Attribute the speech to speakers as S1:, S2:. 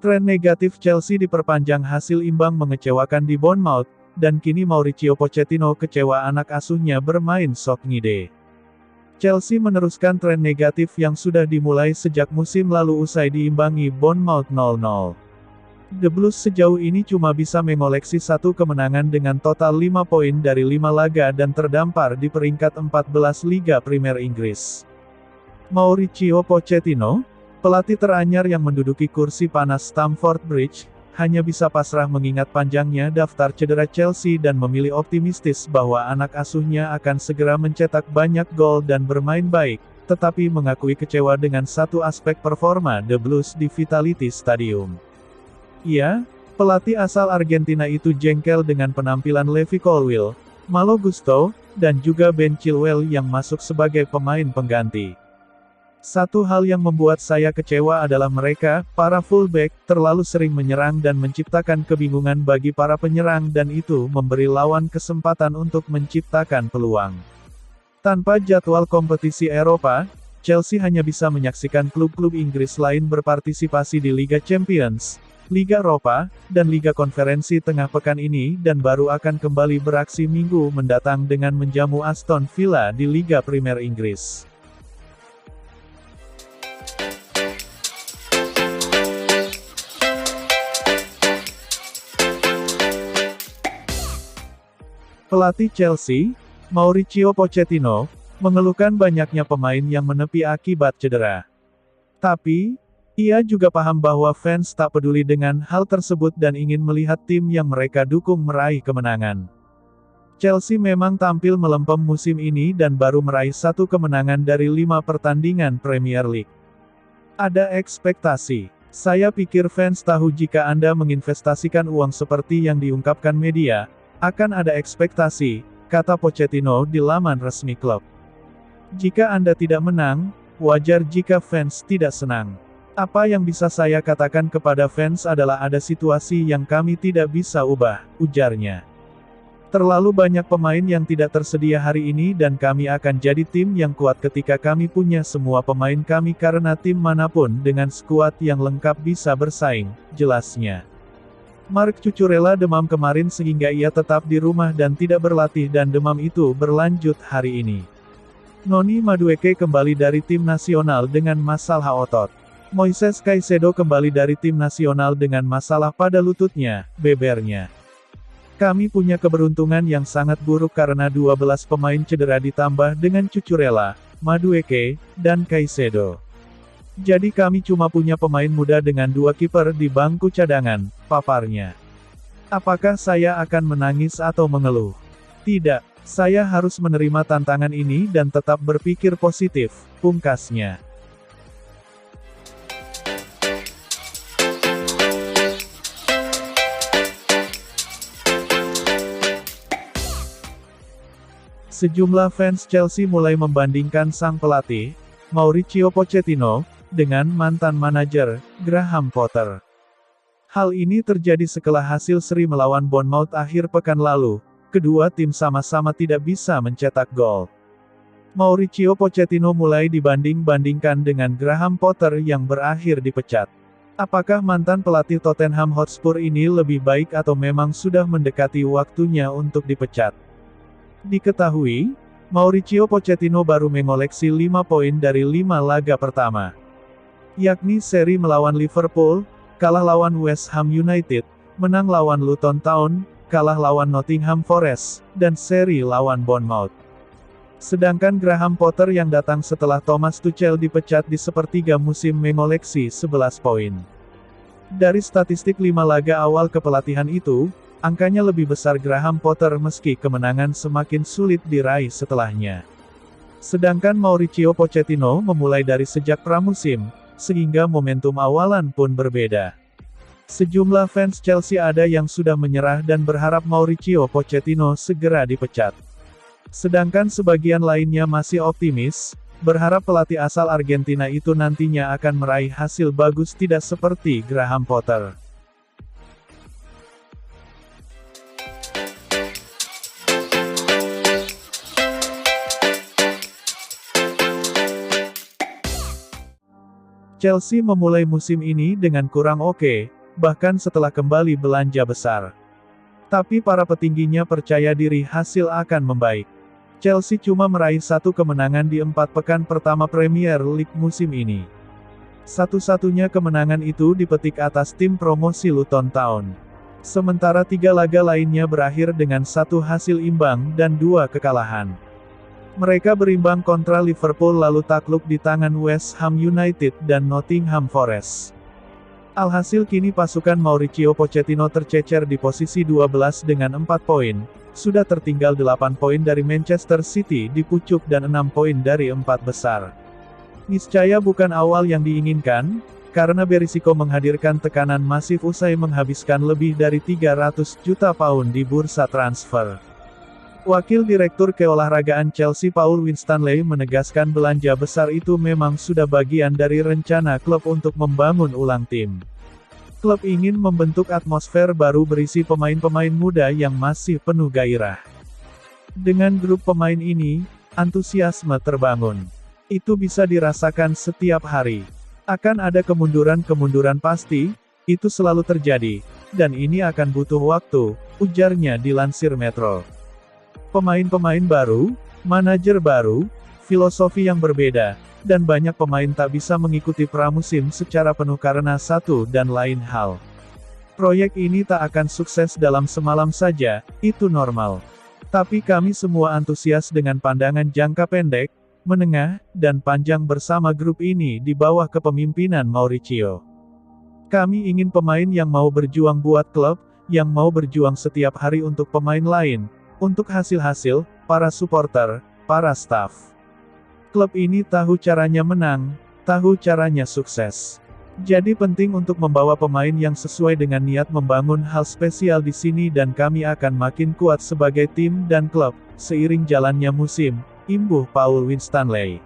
S1: Tren negatif Chelsea diperpanjang hasil imbang mengecewakan di Bournemouth, dan kini Mauricio Pochettino kecewa anak asuhnya bermain sok ngide. Chelsea meneruskan tren negatif yang sudah dimulai sejak musim lalu usai diimbangi Bournemouth 0-0. The Blues sejauh ini cuma bisa mengoleksi satu kemenangan dengan total 5 poin dari 5 laga dan terdampar di peringkat 14 Liga Premier Inggris. Mauricio Pochettino, pelatih teranyar yang menduduki kursi panas Stamford Bridge, hanya bisa pasrah mengingat panjangnya daftar cedera Chelsea dan memilih optimistis bahwa anak asuhnya akan segera mencetak banyak gol dan bermain baik, tetapi mengakui kecewa dengan satu aspek performa The Blues di Vitality Stadium. Ia, pelatih asal Argentina itu jengkel dengan penampilan Levi Colwill, Malo Gusto, dan juga Ben Chilwell yang masuk sebagai pemain pengganti. Satu hal yang membuat saya kecewa adalah mereka, para fullback, terlalu sering menyerang dan menciptakan kebingungan bagi para penyerang dan itu memberi lawan kesempatan untuk menciptakan peluang. Tanpa jadwal kompetisi Eropa, Chelsea hanya bisa menyaksikan klub-klub Inggris lain berpartisipasi di Liga Champions, Liga Eropa, dan Liga Konferensi tengah pekan ini dan baru akan kembali beraksi minggu mendatang dengan menjamu Aston Villa di Liga Premier Inggris. Pelatih Chelsea, Mauricio Pochettino, mengeluhkan banyaknya pemain yang menepi akibat cedera. Tapi, ia juga paham bahwa fans tak peduli dengan hal tersebut dan ingin melihat tim yang mereka dukung meraih kemenangan. Chelsea memang tampil melempem musim ini dan baru meraih satu kemenangan dari 5 pertandingan Premier League. Ada ekspektasi. Saya pikir fans tahu jika Anda menginvestasikan uang seperti yang diungkapkan media, akan ada ekspektasi, kata Pochettino di laman resmi klub. Jika Anda tidak menang, wajar jika fans tidak senang. Apa yang bisa saya katakan kepada fans adalah ada situasi yang kami tidak bisa ubah, ujarnya. Terlalu banyak pemain yang tidak tersedia hari ini dan kami akan jadi tim yang kuat ketika kami punya semua pemain kami karena tim manapun dengan skuad yang lengkap bisa bersaing, jelasnya. Marc Cucurella demam kemarin sehingga ia tetap di rumah dan tidak berlatih dan demam itu berlanjut hari ini. Noni Madueke kembali dari tim nasional dengan masalah otot. Moises Caicedo kembali dari tim nasional dengan masalah pada lututnya, bebernya. Kami punya keberuntungan yang sangat buruk karena 12 pemain cedera ditambah dengan Cucurella, Madueke, dan Caicedo. Jadi kami cuma punya pemain muda dengan 2 kiper di bangku cadangan, paparnya. Apakah saya akan menangis atau mengeluh? Tidak, saya harus menerima tantangan ini dan tetap berpikir positif, pungkasnya. Sejumlah fans Chelsea mulai membandingkan sang pelatih, Mauricio Pochettino, dengan mantan manajer, Graham Potter. Hal ini terjadi setelah hasil seri melawan Bournemouth akhir pekan lalu, kedua tim sama-sama tidak bisa mencetak gol. Mauricio Pochettino mulai dibanding-bandingkan dengan Graham Potter yang berakhir dipecat. Apakah mantan pelatih Tottenham Hotspur ini lebih baik atau memang sudah mendekati waktunya untuk dipecat? Diketahui, Mauricio Pochettino baru mengoleksi 5 poin dari 5 laga pertama. Yakni seri melawan Liverpool, kalah lawan West Ham United, menang lawan Luton Town, kalah lawan Nottingham Forest, dan seri lawan Bournemouth. Sedangkan Graham Potter yang datang setelah Thomas Tuchel dipecat di sepertiga musim mengoleksi 11 poin. Dari statistik 5 laga awal kepelatihan itu, angkanya lebih besar Graham Potter meski kemenangan semakin sulit diraih setelahnya. Sedangkan Mauricio Pochettino memulai dari sejak pramusim, sehingga momentum awalan pun berbeda. Sejumlah fans Chelsea ada yang sudah menyerah dan berharap Mauricio Pochettino segera dipecat. Sedangkan sebagian lainnya masih optimis, berharap pelatih asal Argentina itu nantinya akan meraih hasil bagus tidak seperti Graham Potter. Chelsea memulai musim ini dengan kurang oke, bahkan setelah kembali belanja besar. Tapi para petingginya percaya diri hasil akan membaik. Chelsea cuma meraih 1 kemenangan di 4 pekan pertama Premier League musim ini. Satu-satunya kemenangan itu dipetik atas tim promosi Luton Town. Sementara 3 laga lainnya berakhir dengan 1 hasil imbang dan 2 kekalahan. Mereka berimbang kontra Liverpool lalu takluk di tangan West Ham United dan Nottingham Forest. Alhasil kini pasukan Mauricio Pochettino tercecer di posisi 12 dengan 4 poin, sudah tertinggal 8 poin dari Manchester City di pucuk dan 6 poin dari 4 besar. Niscaya bukan awal yang diinginkan, karena berisiko menghadirkan tekanan masif usai menghabiskan lebih dari 300 juta pound di bursa transfer. Wakil Direktur Keolahragaan Chelsea Paul Winstanley menegaskan belanja besar itu memang sudah bagian dari rencana klub untuk membangun ulang tim. Klub ingin membentuk atmosfer baru berisi pemain-pemain muda yang masih penuh gairah. Dengan grup pemain ini, antusiasme terbangun. Itu bisa dirasakan setiap hari. Akan ada kemunduran-kemunduran pasti, itu selalu terjadi, dan ini akan butuh waktu, ujarnya dilansir Metro. Pemain-pemain baru, manajer baru, filosofi yang berbeda, dan banyak pemain tak bisa mengikuti pramusim secara penuh karena satu dan lain hal. Proyek ini tak akan sukses dalam semalam saja, itu normal. Tapi kami semua antusias dengan pandangan jangka pendek, menengah, dan panjang bersama grup ini di bawah kepemimpinan Mauricio. Kami ingin pemain yang mau berjuang buat klub, yang mau berjuang setiap hari untuk pemain lain, untuk hasil-hasil, para supporter, para staf. Klub ini tahu caranya menang, tahu caranya sukses. Jadi penting untuk membawa pemain yang sesuai dengan niat membangun hal spesial di sini dan kami akan makin kuat sebagai tim dan klub, seiring jalannya musim, imbuh Paul Winstanley.